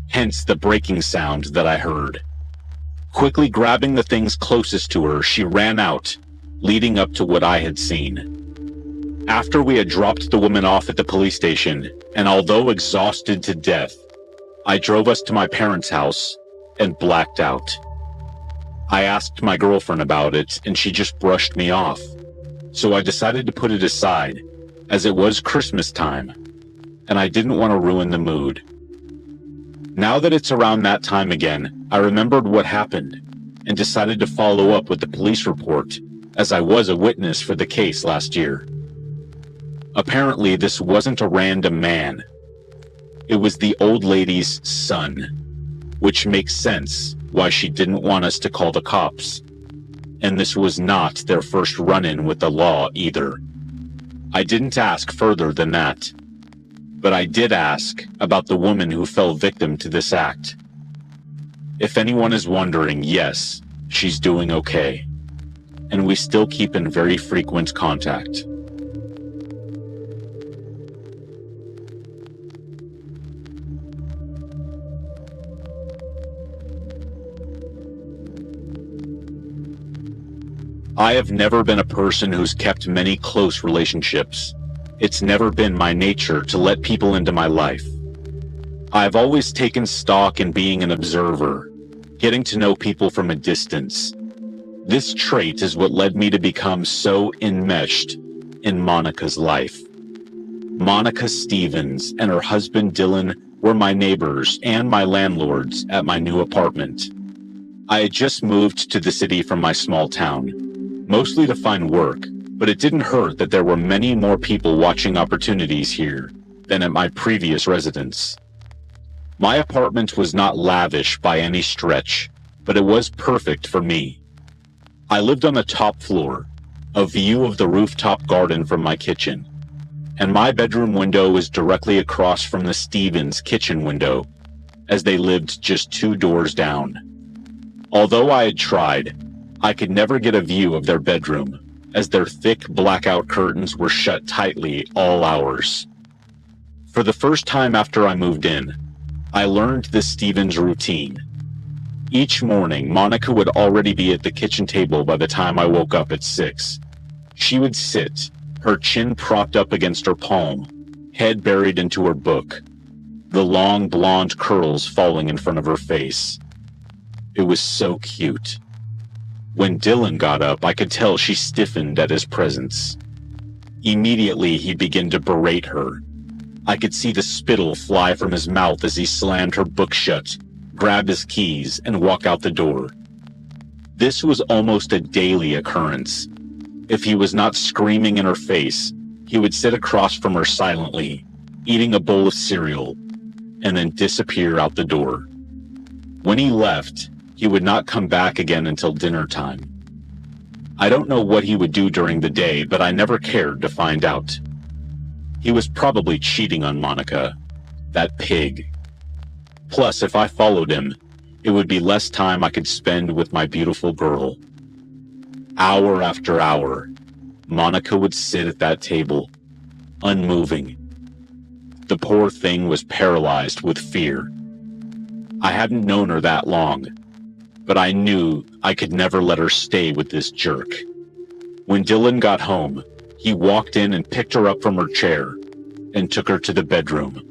hence the breaking sound that I heard. Quickly grabbing the things closest to her, she ran out, leading up to what I had seen. After we had dropped the woman off at the police station, and although exhausted to death, I drove us to my parents' house and blacked out. I asked my girlfriend about it, and she just brushed me off. So I decided to put it aside, as it was Christmas time, and I didn't want to ruin the mood. Now that it's around that time again, I remembered what happened and decided to follow up with the police report, as I was a witness for the case last year. Apparently, this wasn't a random man. It was the old lady's son, which makes sense why she didn't want us to call the cops. And this was not their first run-in with the law either. I didn't ask further than that, but I did ask about the woman who fell victim to this act. If anyone is wondering, yes, she's doing okay, and we still keep in very frequent contact. I have never been a person who's kept many close relationships. It's never been my nature to let people into my life. I've always taken stock in being an observer, getting to know people from a distance. This trait is what led me to become so enmeshed in Monica's life. Monica Stevens and her husband Dylan were my neighbors and my landlords at my new apartment. I had just moved to the city from my small town, mostly to find work, but it didn't hurt that there were many more people watching opportunities here than at my previous residence. My apartment was not lavish by any stretch, but it was perfect for me. I lived on the top floor, a view of the rooftop garden from my kitchen, and my bedroom window was directly across from the Stevens kitchen window, as they lived just 2 doors down. Although I had tried, I could never get a view of their bedroom, as their thick blackout curtains were shut tightly all hours. For the first time after I moved in, I learned the Stevens routine. Each morning, Monica would already be at the kitchen table by the time I woke up at 6. She would sit, her chin propped up against her palm, head buried into her book, the long blonde curls falling in front of her face. It was so cute. When Dylan got up, I could tell she stiffened at his presence. Immediately, he'd begin to berate her. I could see the spittle fly from his mouth as he slammed her book shut, grab his keys, and walk out the door. This was almost a daily occurrence. If he was not screaming in her face, he would sit across from her silently, eating a bowl of cereal, and then disappear out the door. When he left, he would not come back again until dinner time. I don't know what he would do during the day, but I never cared to find out. He was probably cheating on Monica, that pig. Plus, if I followed him, it would be less time I could spend with my beautiful girl. Hour after hour, Monica would sit at that table, unmoving. The poor thing was paralyzed with fear. I hadn't known her that long, but I knew I could never let her stay with this jerk. When Dylan got home, he walked in and picked her up from her chair and took her to the bedroom.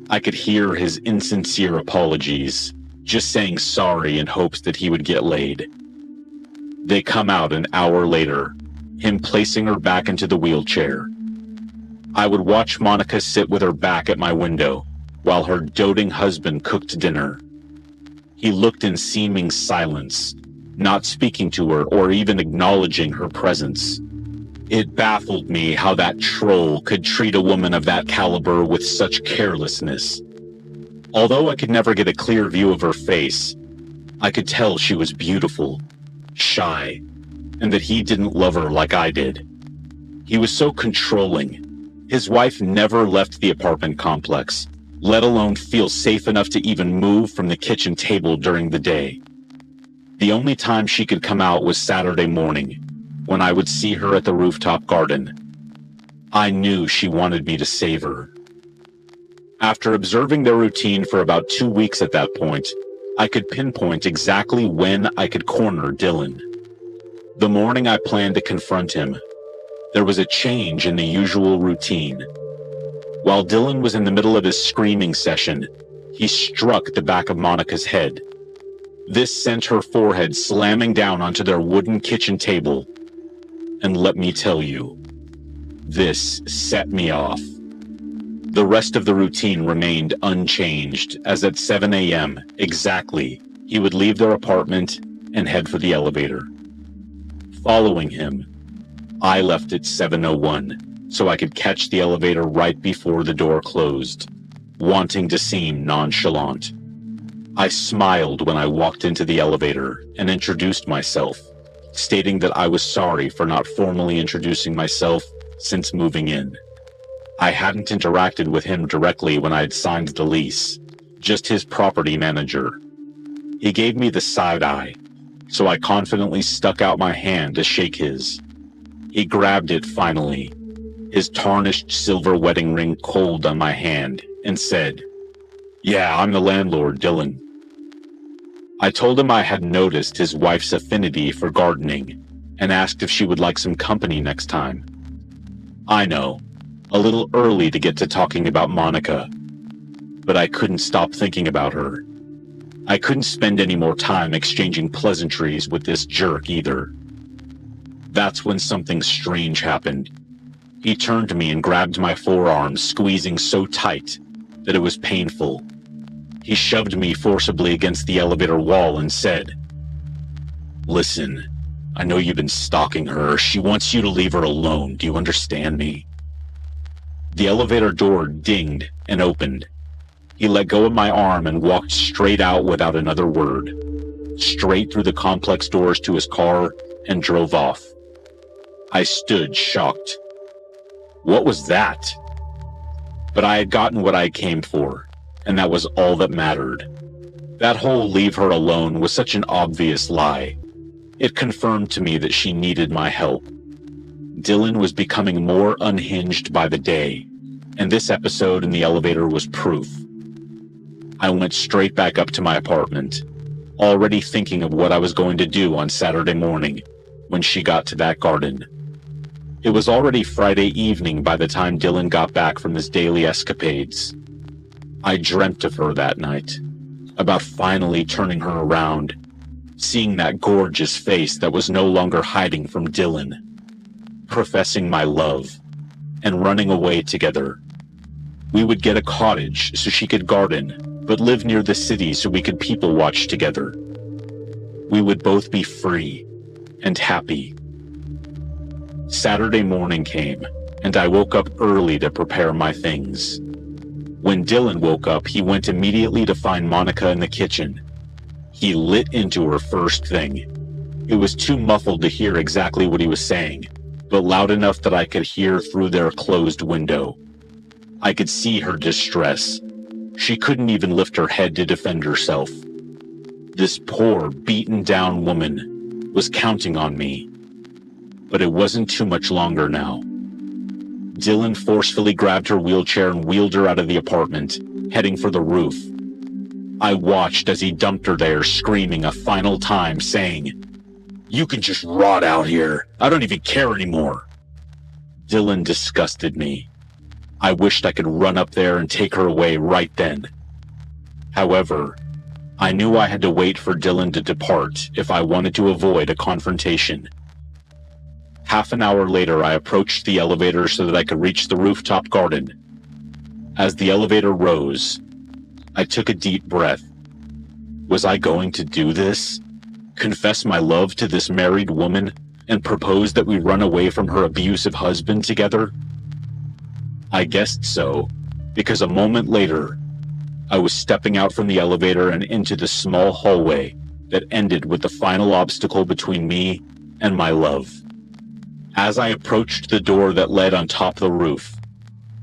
I could hear his insincere apologies, just saying sorry in hopes that he would get laid. They come out an hour later, him placing her back into the wheelchair. I would watch Monica sit with her back at my window while her doting husband cooked dinner. He looked in seeming silence, not speaking to her or even acknowledging her presence. It baffled me how that troll could treat a woman of that caliber with such carelessness. Although I could never get a clear view of her face, I could tell she was beautiful, shy, and that he didn't love her like I did. He was so controlling. His wife never left the apartment complex, let alone feel safe enough to even move from the kitchen table during the day. The only time she could come out was Saturday morning, when I would see her at the rooftop garden. I knew she wanted me to save her. After observing their routine for about 2 weeks at that point, I could pinpoint exactly when I could corner Dylan. The morning I planned to confront him, there was a change in the usual routine. While Dylan was in the middle of his screaming session, he struck the back of Monica's head. This sent her forehead slamming down onto their wooden kitchen table. And let me tell you, this set me off. The rest of the routine remained unchanged, as at 7 a.m. exactly, he would leave their apartment and head for the elevator. Following him, I left at 7:01 so I could catch the elevator right before the door closed, wanting to seem nonchalant. I smiled when I walked into the elevator and introduced myself, stating that I was sorry for not formally introducing myself since moving in. I hadn't interacted with him directly when I had signed the lease, just his property manager. He gave me the side eye, so I confidently stuck out my hand to shake his. He grabbed it finally, his tarnished silver wedding ring cold on my hand, and said, "Yeah, I'm the landlord, Dylan." I told him I had noticed his wife's affinity for gardening and asked if she would like some company next time. I know, a little early to get to talking about Monica, but I couldn't stop thinking about her. I couldn't spend any more time exchanging pleasantries with this jerk either. That's when something strange happened. He turned to me and grabbed my forearm, squeezing so tight that it was painful. He shoved me forcibly against the elevator wall and said, "Listen, I know you've been stalking her. She wants you to leave her alone. Do you understand me?" The elevator door dinged and opened. He let go of my arm and walked straight out without another word, straight through the complex doors to his car and drove off. I stood shocked. What was that? But I had gotten what I came for, and that was all that mattered. That whole leave her alone was such an obvious lie. It confirmed to me that she needed my help. Dylan was becoming more unhinged by the day, and this episode in the elevator was proof. I went straight back up to my apartment, already thinking of what I was going to do on Saturday morning when she got to that garden. It was already Friday evening by the time Dylan got back from his daily escapades. I dreamt of her that night, about finally turning her around, seeing that gorgeous face that was no longer hiding from Dylan, professing my love, and running away together. We would get a cottage so she could garden, but live near the city so we could people watch together. We would both be free and happy. Saturday morning came, and I woke up early to prepare my things. When Dylan woke up, he went immediately to find Monica in the kitchen. He lit into her first thing. It was too muffled to hear exactly what he was saying, but loud enough that I could hear through their closed window. I could see her distress. She couldn't even lift her head to defend herself. This poor, beaten-down woman was counting on me. But it wasn't too much longer now. Dylan forcefully grabbed her wheelchair and wheeled her out of the apartment, heading for the roof. I watched as he dumped her there, screaming a final time, saying, "You can just rot out here. I don't even care anymore." Dylan disgusted me. I wished I could run up there and take her away right then. However, I knew I had to wait for Dylan to depart if I wanted to avoid a confrontation. Half an hour later, I approached the elevator so that I could reach the rooftop garden. As the elevator rose, I took a deep breath. Was I going to do this? Confess my love to this married woman and propose that we run away from her abusive husband together? I guessed so, because a moment later, I was stepping out from the elevator and into the small hallway that ended with the final obstacle between me and my love. As I approached the door that led on top of the roof,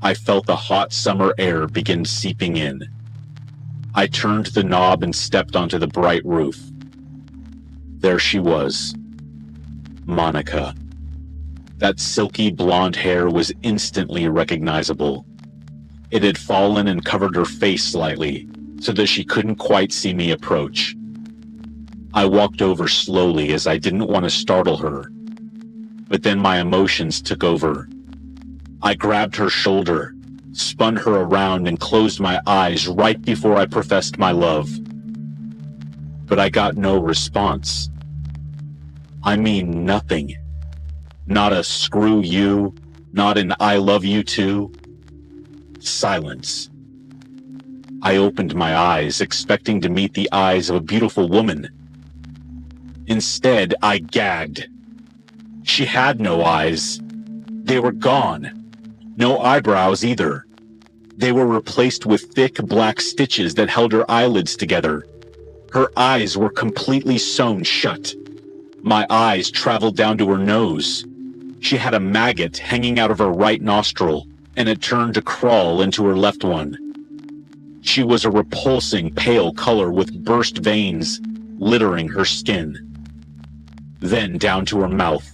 I felt the hot summer air begin seeping in. I turned the knob and stepped onto the bright roof. There she was, Monica. That silky blonde hair was instantly recognizable. It had fallen and covered her face slightly, so that she couldn't quite see me approach. I walked over slowly as I didn't want to startle her. But then my emotions took over. I grabbed her shoulder, spun her around, and closed my eyes right before I professed my love. But I got no response. I mean nothing. Not a "screw you," not an "I love you too." Silence. I opened my eyes, expecting to meet the eyes of a beautiful woman. Instead, I gagged. She had no eyes. They were gone. No eyebrows either. They were replaced with thick black stitches that held her eyelids together. Her eyes were completely sewn shut. My eyes traveled down to her nose. She had a maggot hanging out of her right nostril, and it turned to crawl into her left one. She was a repulsing pale color with burst veins littering her skin. Then down to her mouth.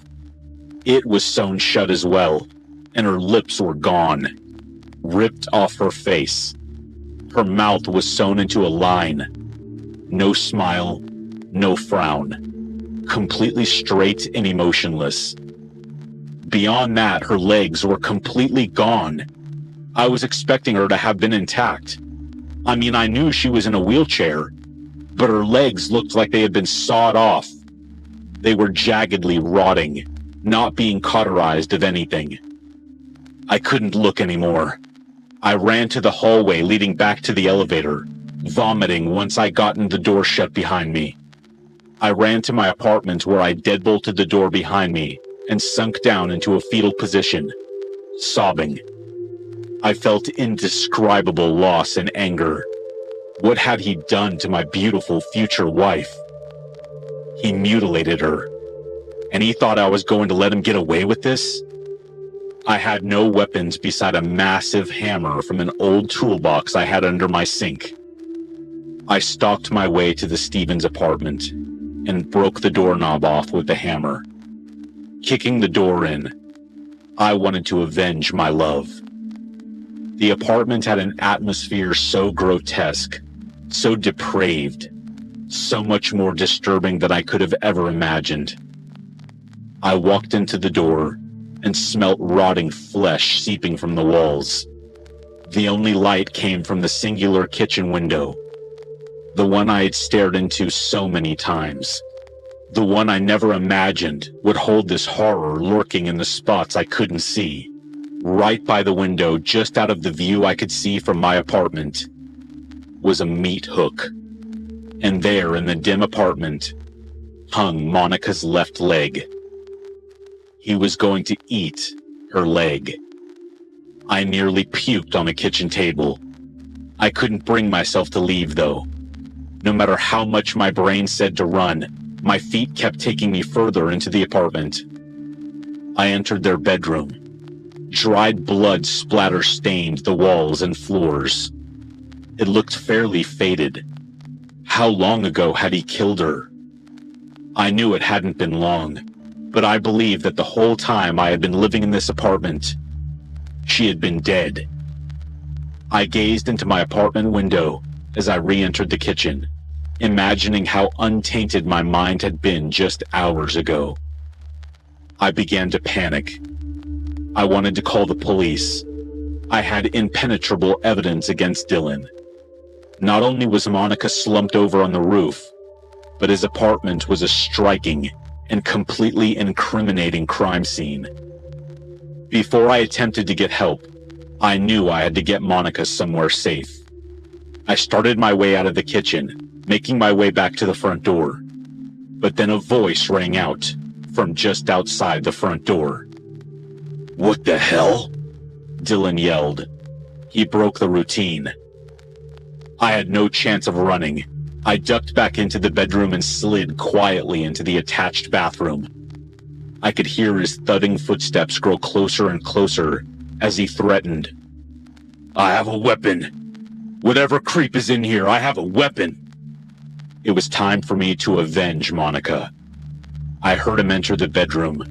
It was sewn shut as well, and her lips were gone, ripped off her face. Her mouth was sewn into a line. No smile, no frown. Completely straight and emotionless. Beyond that, her legs were completely gone. I was expecting her to have been intact. I mean, I knew she was in a wheelchair, but her legs looked like they had been sawed off. They were jaggedly rotting, not being cauterized of anything. I couldn't look anymore. I ran to the hallway leading back to the elevator, vomiting once I gotten the door shut behind me. I ran to my apartment where I deadbolted the door behind me and sunk down into a fetal position, sobbing. I felt indescribable loss and anger. What had he done to my beautiful future wife? He mutilated her, and he thought I was going to let him get away with this? I had no weapons beside a massive hammer from an old toolbox I had under my sink. I stalked my way to the Stevens apartment and broke the doorknob off with the hammer. Kicking the door in, I wanted to avenge my love. The apartment had an atmosphere so grotesque, so depraved, so much more disturbing than I could have ever imagined. I walked into the door and smelt rotting flesh seeping from the walls. The only light came from the singular kitchen window, the one I had stared into so many times, the one I never imagined would hold this horror lurking in the spots I couldn't see. Right by the window, just out of the view I could see from my apartment, was a meat hook. And there in the dim apartment hung Monica's left leg. He was going to eat her leg. I nearly puked on the kitchen table. I couldn't bring myself to leave, though. No matter how much my brain said to run, my feet kept taking me further into the apartment. I entered their bedroom. Dried blood splatter-stained the walls and floors. It looked fairly faded. How long ago had he killed her? I knew it hadn't been long, but I believed that the whole time I had been living in this apartment, she had been dead. I gazed into my apartment window as I re-entered the kitchen, imagining how untainted my mind had been just hours ago. I began to panic. I wanted to call the police. I had impenetrable evidence against Dylan. Not only was Monica slumped over on the roof, but his apartment was a striking and completely incriminating crime scene. Before I attempted to get help, I knew I had to get Monica somewhere safe. I started my way out of the kitchen, making my way back to the front door. But then a voice rang out from just outside the front door. "What the hell?" Dylan yelled. He broke the routine. I had no chance of running. I ducked back into the bedroom and slid quietly into the attached bathroom. I could hear his thudding footsteps grow closer and closer as he threatened. "I have a weapon. Whatever creep is in here, I have a weapon." It was time for me to avenge Monica. I heard him enter the bedroom.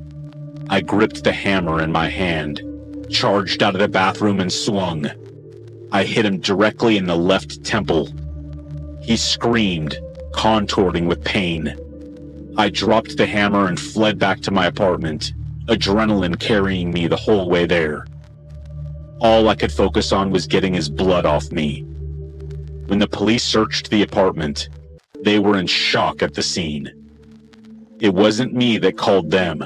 I gripped the hammer in my hand, charged out of the bathroom and swung. I hit him directly in the left temple. He screamed, contorting with pain. I dropped the hammer and fled back to my apartment, adrenaline carrying me the whole way there. All I could focus on was getting his blood off me. When the police searched the apartment, they were in shock at the scene. It wasn't me that called them,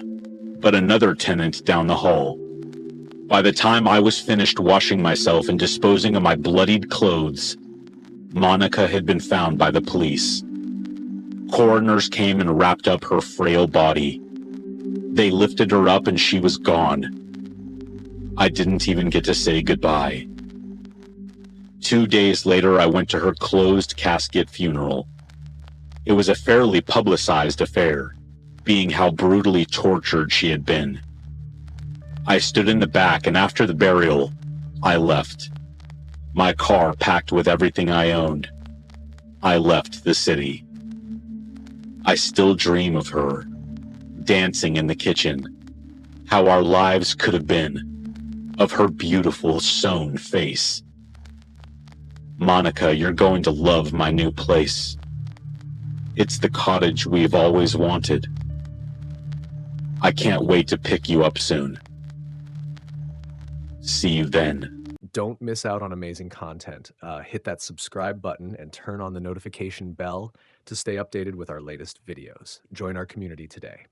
but another tenant down the hall. By the time I was finished washing myself and disposing of my bloodied clothes, Monica had been found by the police. Coroners came and wrapped up her frail body. They lifted her up and she was gone. I didn't even get to say goodbye. 2 days later, I went to her closed casket funeral. It was a fairly publicized affair, being how brutally tortured she had been. I stood in the back, and after the burial, I left. My car packed with everything I owned. I left the city. I still dream of her, dancing in the kitchen, how our lives could have been, of her beautiful sewn face. Monica, you're going to love my new place. It's the cottage we've always wanted. I can't wait to pick you up soon. See you then.
don't miss out on amazing content. Hit that subscribe button and turn on the notification bell to stay updated with our latest videos. Join our community today.